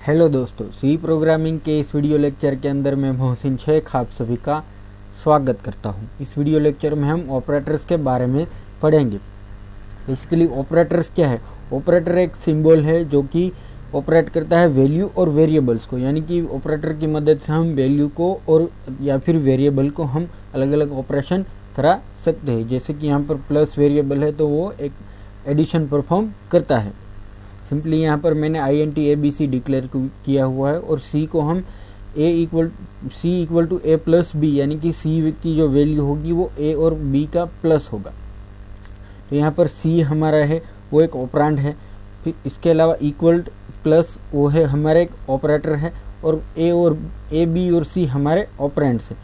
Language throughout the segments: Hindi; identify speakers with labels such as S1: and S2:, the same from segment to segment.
S1: हेलो दोस्तों, सी प्रोग्रामिंग के इस वीडियो लेक्चर के अंदर मैं मोहसिन शेख आप सभी का स्वागत करता हूं। इस वीडियो लेक्चर में हम ऑपरेटर्स के बारे में पढ़ेंगे। बेसिकली ऑपरेटर्स क्या है? ऑपरेटर एक सिंबल है जो कि ऑपरेट करता है वैल्यू और वेरिएबल्स को, यानी कि ऑपरेटर की मदद से हम वैल्यू को और या फिर वेरिएबल को हम अलग अलग ऑपरेशन करा सकते हैं। जैसे कि यहाँ पर प्लस वेरिएबल है तो वो एक एडिशन परफॉर्म करता है। सिंपली यहाँ पर मैंने INT ABC डिक्लेयर किया हुआ है और C को हम C equal to A plus B, यानी कि C की जो वैल्यू होगी वो A और B का प्लस होगा। तो यहाँ पर C हमारा है वो एक ऑपरेंड है। फिर इसके अलावा इक्वल प्लस वो है हमारा एक ऑपरेटर है और A, B और C हमारे ऑपरेंड्स है।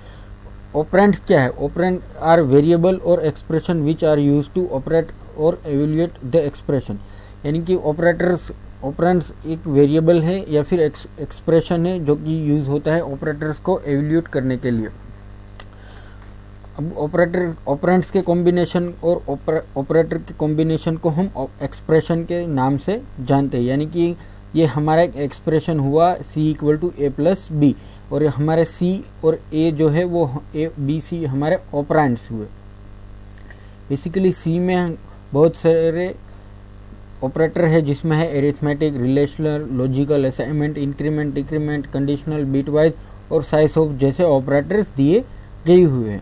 S1: ऑपरेंड्स क्या है? ऑपरेंड आर वेरिएबल और expression which are use to operate और एवेल्यूएट द एक्सप्रेशन, यानी कि ऑपरेंड्स एक वेरिएबल है या फिर एक्सप्रेशन है जो कि यूज होता है ऑपरेटर्स को एवेल्यूएट करने के लिए। अब ऑपरेंड्स के कॉम्बिनेशन और ऑपरेटर के कॉम्बिनेशन को हम एक्सप्रेशन के नाम से जानते हैं, यानी कि ये हमारा एक एक्सप्रेशन हुआ C equal to A plus B, और हमारे C और A जो है वो A B C हमारे ऑपरेंड्स हुए। बेसिकली C में बहुत सारे ऑपरेटर है जिसमें है arithmetic, relational, logical, assignment, increment, decrement, conditional, bitwise और साइज ऑफ जैसे ऑपरेटर्स दिए गए हुए हैं।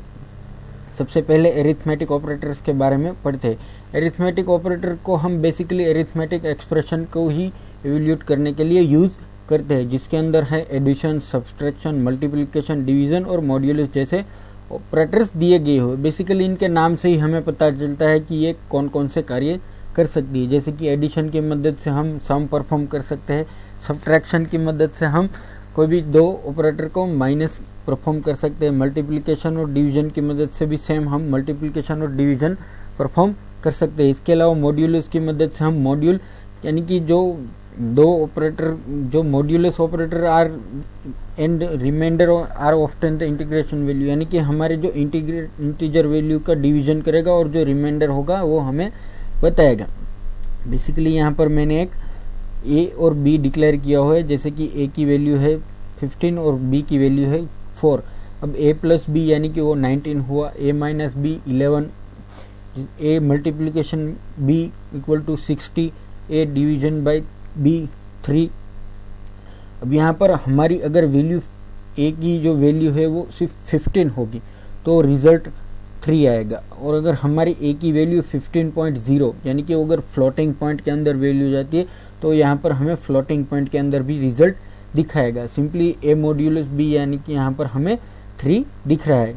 S1: सबसे पहले एरिथमेटिक ऑपरेटर्स के बारे में पढ़ते हैं। एरिथमेटिक ऑपरेटर को हम बेसिकली एरिथमेटिक एक्सप्रेशन को ही इवैल्यूएट करने के लिए यूज करते हैं, जिसके अंदर है एडिशन, सब्सट्रैक्शन, मल्टीप्लिकेशन, डिवीजन और मॉड्यूलस जैसे ऑपरेटर्स दिए गए हुए। बेसिकली इनके नाम से ही हमें पता चलता है कि ये कौन कौन से कार्य कर सकती है। जैसे कि एडिशन की मदद से हम सम परफॉर्म कर सकते हैं, सब्ट्रैक्शन की मदद से हम कोई भी दो ऑपरेटर को माइनस परफॉर्म कर सकते हैं, मल्टीप्लिकेशन और डिवीजन की मदद से भी सेम हम मल्टीप्लिकेशन और डिवीजन परफॉर्म कर सकते हैं। इसके अलावा मॉड्यूलस की मदद से हम मॉड्यूल, यानी कि जो दो ऑपरेटर जो modulus operator are and remainder are often the integration value, यानी कि हमारे जो इंटीजर वैल्यू का डिवीजन करेगा और जो रिमाइंडर होगा वो हमें बताएगा। बेसिकली यहाँ पर मैंने एक A और B डिक्लेयर किया हुआ है, जैसे कि A की वैल्यू है 15 और B की वैल्यू है 4। अब A प्लस B यानी कि वो 19 हुआ, A minus B 11, A multiplication B equal to 60, A division by B 3। अब यहाँ पर हमारी अगर वैल्यू A की जो वैल्यू है वो सिर्फ 15 होगी तो रिजल्ट 3 आएगा, और अगर हमारी A की वैल्यू 15.0 यानी कि अगर फ्लोटिंग पॉइंट के अंदर वैल्यू जाती है तो यहाँ पर हमें फ्लोटिंग पॉइंट के अंदर भी रिजल्ट दिखाएगा। सिंपली A मॉड्यूलस B यानी कि यहाँ पर हमें 3 दिख रहा है।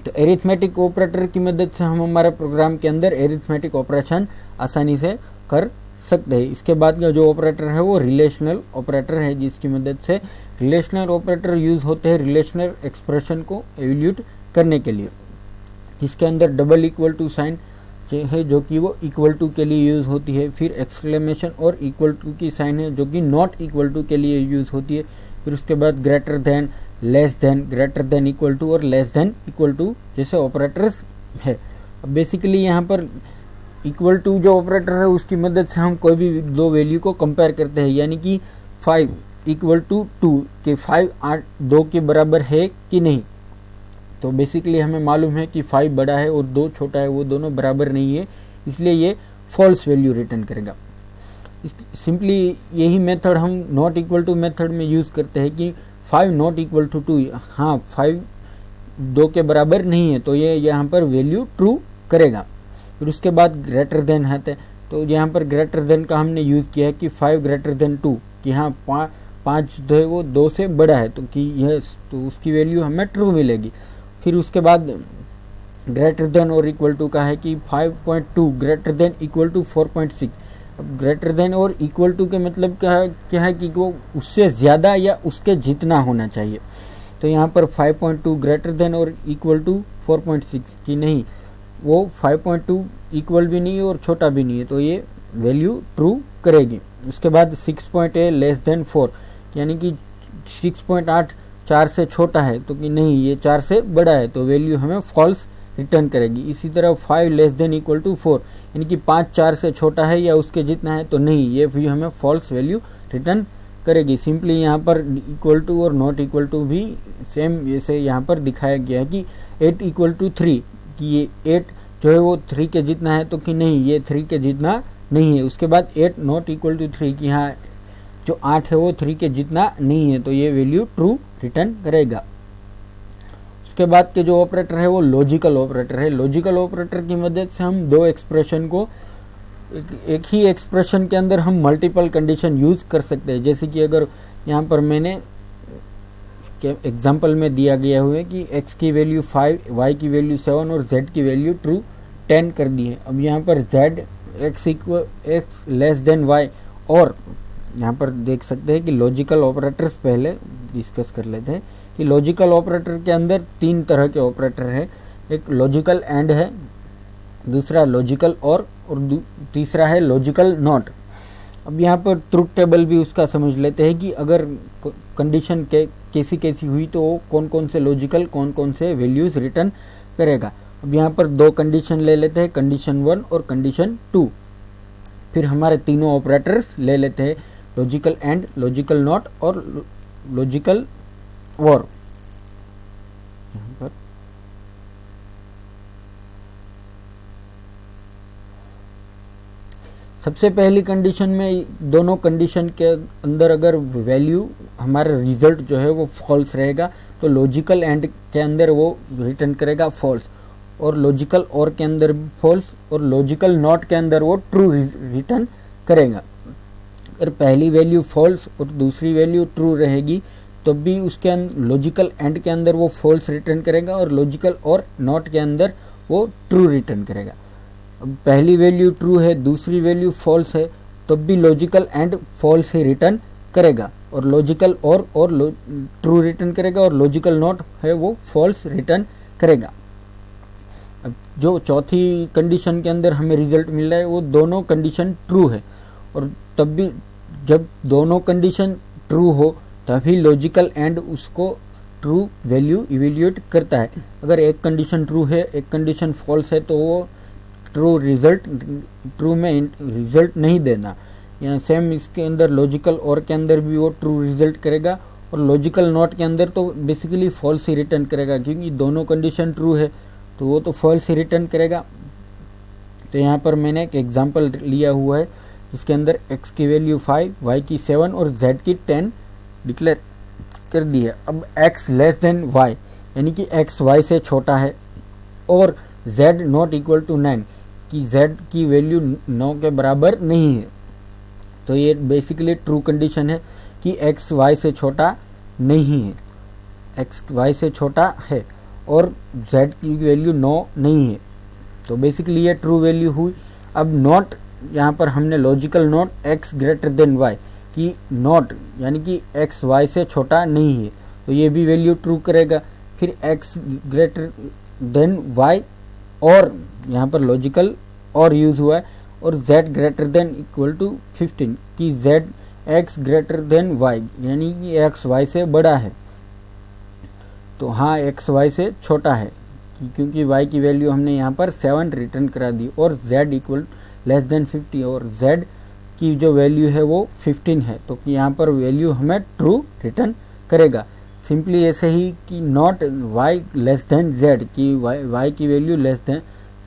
S1: तो एरिथमेटिक ऑपरेटर की मदद से हम हमारे प्रोग्राम के अंदर एरिथमेटिक ऑपरेशन आसानी से कर सकते हैं। इसके बाद का जो ऑपरेटर है वो रिलेशनल ऑपरेटर है, जिसकी मदद से रिलेशनल ऑपरेटर यूज होते हैं रिलेशनल एक्सप्रेशन को एवेल्यूएट करने के लिए, जिसके अंदर डबल इक्वल टू साइन है जो कि वो इक्वल टू के लिए यूज होती है। फिर एक्सक्लेमेशन और इक्वल टू की साइन है जो कि नॉट इक्वल टू के लिए यूज होती है। फिर उसके बाद greater than, less than, greater than equal to और लेस देन इक्वल टू जैसे ऑपरेटर्स है। अब बेसिकली यहाँ पर इक्वल टू जो ऑपरेटर है उसकी मदद से हम कोई भी दो वैल्यू को कंपेयर करते हैं, यानी कि 5 इक्वल टू 2 के 5 2 के बराबर है कि नहीं। तो बेसिकली हमें मालूम है कि 5 बड़ा है और 2 छोटा है, वो दोनों बराबर नहीं है, इसलिए ये फॉल्स वैल्यू रिटर्न करेगा। सिंपली यही मेथड हम नॉट इक्वल टू मेथड में यूज करते हैं कि 5 नॉट इक्वल टू 2, हाँ 5 2 के बराबर नहीं है तो ये यहाँ पर वैल्यू ट्रू करेगा। फिर उसके बाद ग्रेटर देन है, तो यहाँ पर ग्रेटर देन का हमने यूज किया है कि 5 ग्रेटर देन 2, कि हाँ 5 जो है वो 2 से बड़ा है तो कि यह तो उसकी वैल्यू हमें ट्रू मिलेगी। फिर उसके बाद ग्रेटर देन और इक्वल टू का है कि 5.2 ग्रेटर देन इक्वल टू 4.6। अब ग्रेटर देन और इक्वल टू के मतलब क्या है कि वो उससे ज़्यादा या उसके जितना होना चाहिए। तो यहाँ पर 5.2 ग्रेटर देन और इक्वल टू 4.6 की नहीं, वो 5.2 इक्वल भी नहीं और छोटा भी नहीं है, तो ये वैल्यू ट्रू करेगी। उसके बाद 6.8 लेस देन 4, यानी कि 6.8 4 से छोटा है तो कि नहीं ये 4 से बड़ा है, तो वैल्यू हमें फॉल्स रिटर्न करेगी। इसी तरह 5 लेस देन इक्वल टू 4, यानी कि 5 4 से छोटा है या उसके जितना है तो नहीं, ये भी हमें फॉल्स वैल्यू रिटर्न करेगी। सिंपली यहाँ पर इक्वल टू और नॉट इक्वल टू भी सेम जैसे यहाँ पर दिखाया गया है कि 8 इक्वल टू 3, कि ये 8 जो है वो 3 के जितना है, तो कि नहीं ये 3 के जितना नहीं है। उसके बाद 8 नॉट इक्वल टू 3, कि हाँ जो 8 है वो 3 के जितना नहीं है, तो ये वैल्यू ट्रू रिटर्न करेगा। उसके बाद के जो ऑपरेटर है वो लॉजिकल ऑपरेटर है। लॉजिकल ऑपरेटर की मदद से हम दो एक्सप्रेशन को एक ही एक्सप्रेशन के अंदर हम मल्टीपल कंडीशन यूज कर सकते हैं। जैसे कि अगर यहाँ पर मैंने एग्जांपल में दिया गया हुआ है कि x की वैल्यू 5, y की वैल्यू 7 और z की वैल्यू ट्रू 10 कर दी है। अब यहाँ पर z x less than y, और यहाँ पर देख सकते हैं कि लॉजिकल ऑपरेटर्स पहले डिस्कस कर लेते हैं कि लॉजिकल ऑपरेटर के अंदर 3 तरह के ऑपरेटर है। एक लॉजिकल एंड है, दूसरा लॉजिकल और तीसरा है लॉजिकल नॉट। अब यहाँ पर ट्रुथ टेबल भी उसका समझ लेते हैं कि अगर कंडीशन कैसी कैसी हुई तो वो कौन कौन से लॉजिकल कौन कौन से वैल्यूज रिटर्न करेगा। अब यहाँ पर दो कंडीशन ले लेते हैं, कंडीशन 1 और कंडीशन 2। फिर हमारे तीनों ऑपरेटर्स ले लेते हैं, लॉजिकल एंड, लॉजिकल नॉट और लॉजिकल और। यहाँ पर सबसे पहली कंडीशन में दोनों कंडीशन के अंदर अगर वैल्यू हमारा रिजल्ट जो है वो फॉल्स रहेगा तो लॉजिकल एंड के अंदर वो रिटर्न करेगा फॉल्स, और लॉजिकल और के अंदर फॉल्स, और लॉजिकल नॉट के अंदर वो ट्रू रिटर्न करेगा। अगर पहली वैल्यू फॉल्स और दूसरी वैल्यू ट्रू रहेगी तो भी उसके लॉजिकल एंड के अंदर वो फॉल्स रिटर्न करेगा, और लॉजिकल और नॉट के अंदर वो ट्रू रिटर्न करेगा। अब पहली वैल्यू ट्रू है, दूसरी वैल्यू फॉल्स है, तो भी लॉजिकल एंड फॉल्स ही रिटर्न करेगा, और लॉजिकल और ट्रू रिटर्न करेगा, और लॉजिकल नॉट है वो फॉल्स रिटर्न करेगा। अब जो चौथी कंडीशन के अंदर हमें रिजल्ट मिल रहा है वो दोनों कंडीशन ट्रू है, और तब भी जब दोनों कंडीशन ट्रू हो तभी लॉजिकल एंड उसको ट्रू वैल्यू इवेल्यूएट करता है। अगर एक कंडीशन ट्रू है एक कंडीशन फॉल्स है तो वो ट्रू में रिजल्ट नहीं देना। यहाँ सेम इसके अंदर लॉजिकल और के अंदर भी वो ट्रू रिजल्ट करेगा, और लॉजिकल नॉट के अंदर तो बेसिकली फॉल्स ही रिटर्न करेगा, क्योंकि दोनों कंडीशन ट्रू है तो वो तो फॉल्स ही रिटर्न करेगा। तो यहाँ पर मैंने एक एग्जांपल लिया हुआ है जिसके अंदर x की वैल्यू 5, y की 7 और z की 10 डिक्लेयर कर दी है। अब x लेस देन y यानी कि x y से छोटा है, और z नॉट इक्वल टू 9 कि z की वैल्यू 9 के बराबर नहीं है, तो ये बेसिकली ट्रू कंडीशन है कि x y से छोटा नहीं है, x y से छोटा है और z की वैल्यू 9 नहीं है, तो बेसिकली ये ट्रू वैल्यू हुई। अब नॉट, यहाँ पर हमने logical not x greater than y कि नॉट यानी कि x y से छोटा नहीं है, तो ये भी वैल्यू ट्रू करेगा। फिर x ग्रेटर देन y, और यहाँ पर लॉजिकल और यूज हुआ है, और z greater than equal to 15 कि z x greater than y यानी कि x y से बड़ा है, तो हाँ x y से छोटा है क्योंकि y की वैल्यू हमने यहाँ पर 7 रिटर्न करा दी, और z इक्वल लेस देन 50 और z की जो वैल्यू है वो 15 है, तो यहाँ पर वैल्यू हमें ट्रू रिटर्न करेगा। सिंपली ऐसे ही कि not y less than z की y की वैल्यू लेस देन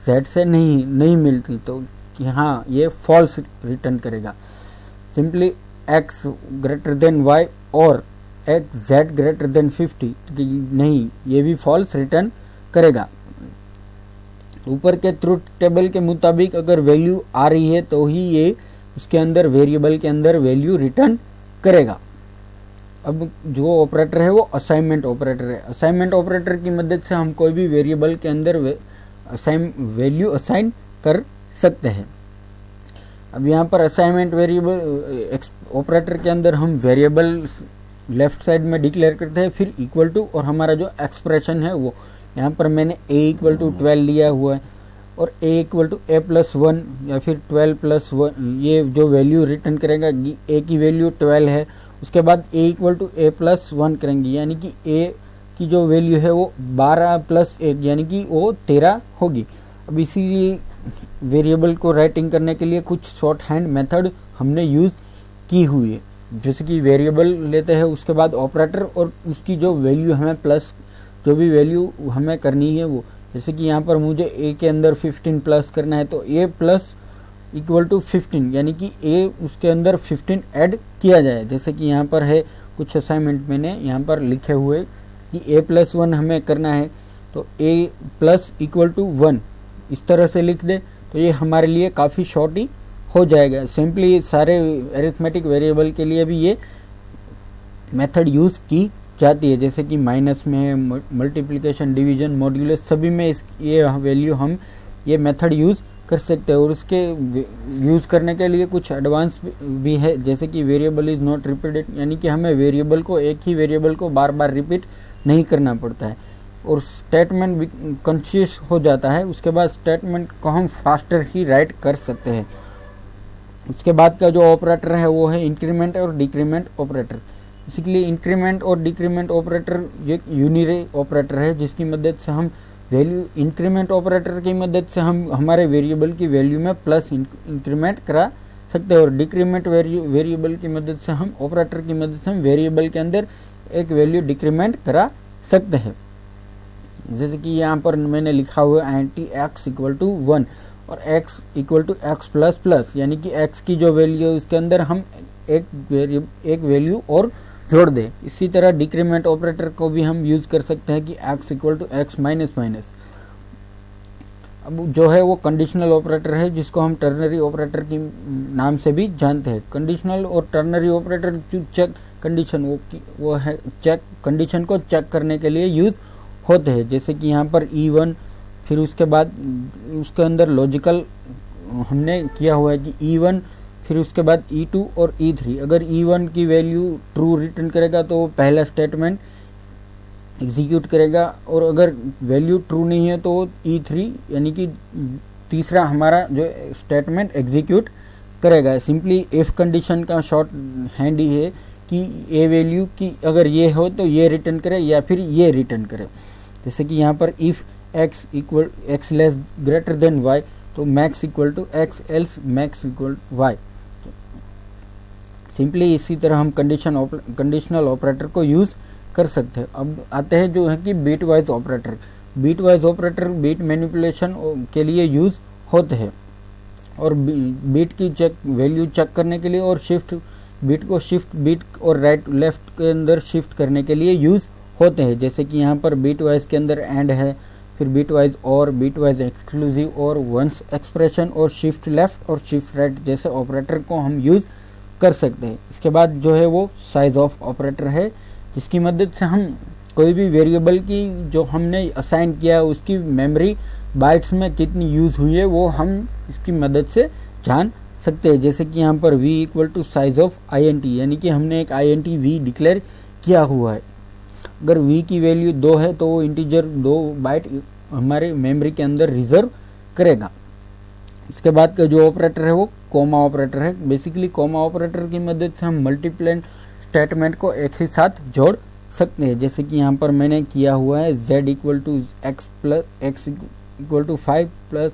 S1: z से नहीं मिलती, तो कि हाँ ये फॉल्स रिटर्न करेगा। Simply x greater than y और x z ग्रेटर देन 50 कि नहीं, ये भी फॉल्स रिटर्न करेगा। ऊपर के ट्रुथ टेबल के मुताबिक अगर वैल्यू आ रही है तो ही ये उसके अंदर वेरिएबल के अंदर वैल्यू रिटर्न करेगा। अब जो ऑपरेटर है वो असाइनमेंट ऑपरेटर है। असाइनमेंट ऑपरेटर की मदद से हम कोई भी वेरिएबल के अंदर वैल्यू असाइन कर सकते हैं। अब यहाँ पर असाइनमेंट वेरिएबल ऑपरेटर के अंदर हम वेरिएबल लेफ्ट साइड में डिक्लेयर करते हैं, फिर इक्वल टू, और हमारा जो एक्सप्रेशन है वो यहाँ पर मैंने a इक्वल टू 12 लिया हुआ है, और a equal to a plus 1 या फिर 12 प्लस 1, ये जो वैल्यू रिटर्न करेगा a की वैल्यू 12 है, उसके बाद a equal to a plus 1 करेंगे यानी कि a की जो वैल्यू है वो 12 प्लस 8 यानी कि वो 13 होगी। अब इसी वेरिएबल को राइटिंग करने के लिए कुछ शॉर्ट हैंड मेथड हमने यूज़ की हुई है, जैसे कि वेरिएबल लेते हैं, उसके बाद ऑपरेटर और उसकी जो वैल्यू हमें प्लस, जो भी वैल्यू हमें करनी है वो, जैसे कि यहाँ पर मुझे a के अंदर 15 प्लस करना है तो a प्लस इक्वल टू 15, यानी कि a उसके अंदर 15 ऐड किया जाए। जैसे कि यहाँ पर है कुछ असाइनमेंट मैंने यहाँ पर लिखे हुए कि a+1 हमें करना है तो a प्लस इक्वल टू 1 इस तरह से लिख दे तो ये हमारे लिए काफ़ी शॉर्ट ही हो जाएगा। सिंपली सारे अरिथमेटिक वेरिएबल के लिए भी ये मेथड यूज़ की जाती है, जैसे कि माइनस में, मल्टीप्लिकेशन, डिवीजन, मॉड्यूलस, सभी में ये वैल्यू हम ये मेथड यूज़ कर सकते हैं। और उसके यूज़ करने के लिए कुछ एडवांस भी है, जैसे कि वेरिएबल इज़ नॉट रिपीटेड, यानी कि हमें वेरिएबल को, एक ही वेरिएबल को बार बार रिपीट नहीं करना पड़ता है और स्टेटमेंट भी कंसिस्ट हो जाता है। उसके बाद स्टेटमेंट को हम फास्टर ही राइट कर सकते हैं। उसके बाद का जो ऑपरेटर है वो है इंक्रीमेंट और डिक्रीमेंट ऑपरेटर। बेसिकली इंक्रीमेंट और डिक्रीमेंट ऑपरेटर ये यूनिरी ऑपरेटर है, जिसकी मदद से हम वैल्यू, इंक्रीमेंट ऑपरेटर की मदद से हम हमारे वेरिएबल की वैल्यू में प्लस इंक्रीमेंट करा सकते हैं और डिक्रीमेंट वेरिएबल की मदद से हम, ऑपरेटर की मदद से हम वेरिएबल के अंदर एक वैल्यू डिक्रीमेंट करा सकते हैं। जैसे कि यहाँ पर मैंने लिखा हुआ है एंटी x इक्वल टू 1 और x equal to x plus plus, यानी कि x की जो वैल्यू है उसके अंदर हम एक वैल्यू और जोड़ दें। इसी तरह डिक्रीमेंट ऑपरेटर को भी हम यूज़ कर सकते हैं कि x equal to x minus minus. अब जो है वो कंडीशनल ऑपरेटर है, जिसको हम टर्नरी ऑपरेटर की नाम से भी जानते हैं। कंडीशनल और टर्नरी ऑपरेटर जो चेक कंडीशन, वो है चेक कंडीशन को चेक करने के लिए यूज़ होते हैं। जैसे कि यहाँ पर E1, फिर उसके बाद उसके अंदर लॉजिकल हमने किया हुआ है कि E1, फिर उसके बाद E2 और E3। अगर E1 की वैल्यू ट्रू रिटर्न करेगा तो वो पहला स्टेटमेंट एग्जीक्यूट करेगा और अगर वैल्यू ट्रू नहीं है तो E3 यानी कि तीसरा हमारा जो स्टेटमेंट एग्जीक्यूट करेगा। सिंपली इफ कंडीशन का शॉर्ट हैंड ही है कि ए वैल्यू की अगर ये हो तो ये रिटर्न करे या फिर ये रिटर्न करे। जैसे कि यहाँ पर if x less greater than y तो max equal to x else max equal y। सिंपली इसी तरह हम कंडीशनल ऑपरेटर को यूज़ कर सकते हैं। अब आते हैं जो है कि bitwise operator. Bitwise operator bit manipulation के लिए यूज़ होते हैं और बीट की वैल्यू चेक करने के लिए और बीट को शिफ्ट बीट और राइट लेफ्ट के अंदर शिफ्ट करने के लिए यूज़ होते हैं। जैसे कि यहाँ पर बीट वाइज के अंदर एंड है, फिर बीट वाइज और, बीट वाइज एक्सक्लूसिव और, वंस एक्सप्रेशन और शिफ्ट लेफ्ट और शिफ्ट राइट जैसे ऑपरेटर को हम यूज़ कर सकते हैं। इसके बाद जो है वो साइज ऑफ ऑपरेटर है, जिसकी मदद से हम कोई भी वेरिएबल की जो हमने असाइन किया है उसकी मेमोरी बाइट्स में कितनी यूज़ हुई है वो हम इसकी मदद से जान सकते हैं। जैसे कि यहाँ पर v equal to size of int, यानी कि हमने एक int v डिक्लेयर किया हुआ है। अगर v की वैल्यू 2 है तो वो इंटीजर 2 बाइट हमारे मेमोरी के अंदर रिजर्व करेगा। इसके बाद का जो ऑपरेटर है वो कॉमा ऑपरेटर है। बेसिकली कॉमा ऑपरेटर की मदद से हम मल्टीप्लाइन स्टेटमेंट को एक ही साथ जोड़ सकते हैं। जैसे कि यहाँ पर मैंने किया हुआ है z equal to x plus x equal to 5 plus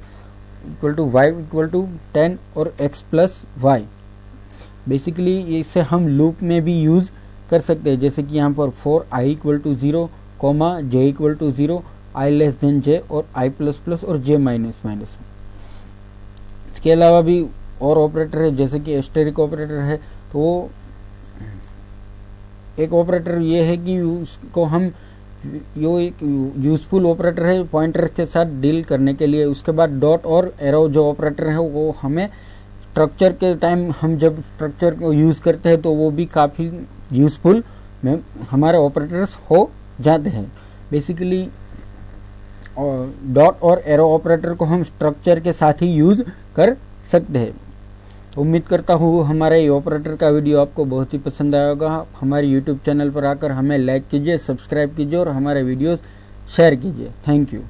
S1: equal to y equal to 10 और x प्लस y। बेसिकली इसे हम लूप में भी यूज़ कर सकते हैं। जैसे कि यहाँ पर for i equal to 0, j equal to 0, i less than j और i प्लस प्लस और j माइनस माइनस। इसके अलावा भी और ऑपरेटर है, जैसे कि एस्टेरिक ऑपरेटर है। तो एक ऑपरेटर ये है कि उसको हम एक यूजफुल ऑपरेटर है पॉइंटर के साथ डील करने के लिए। उसके बाद डॉट और एरो जो ऑपरेटर है वो हमें स्ट्रक्चर के टाइम, हम जब स्ट्रक्चर को यूज़ करते हैं तो वो भी काफ़ी यूजफुल में हमारे ऑपरेटर्स हो जाते हैं। बेसिकली डॉट और एरो ऑपरेटर को हम स्ट्रक्चर के साथ ही यूज़ कर सकते हैं। उम्मीद करता हूँ हमारे ये ऑपरेटर का वीडियो आपको बहुत ही पसंद आया होगा। हमारे यूट्यूब चैनल पर आकर हमें लाइक कीजिए, सब्सक्राइब कीजिए और हमारे वीडियोस शेयर कीजिए। Thank you.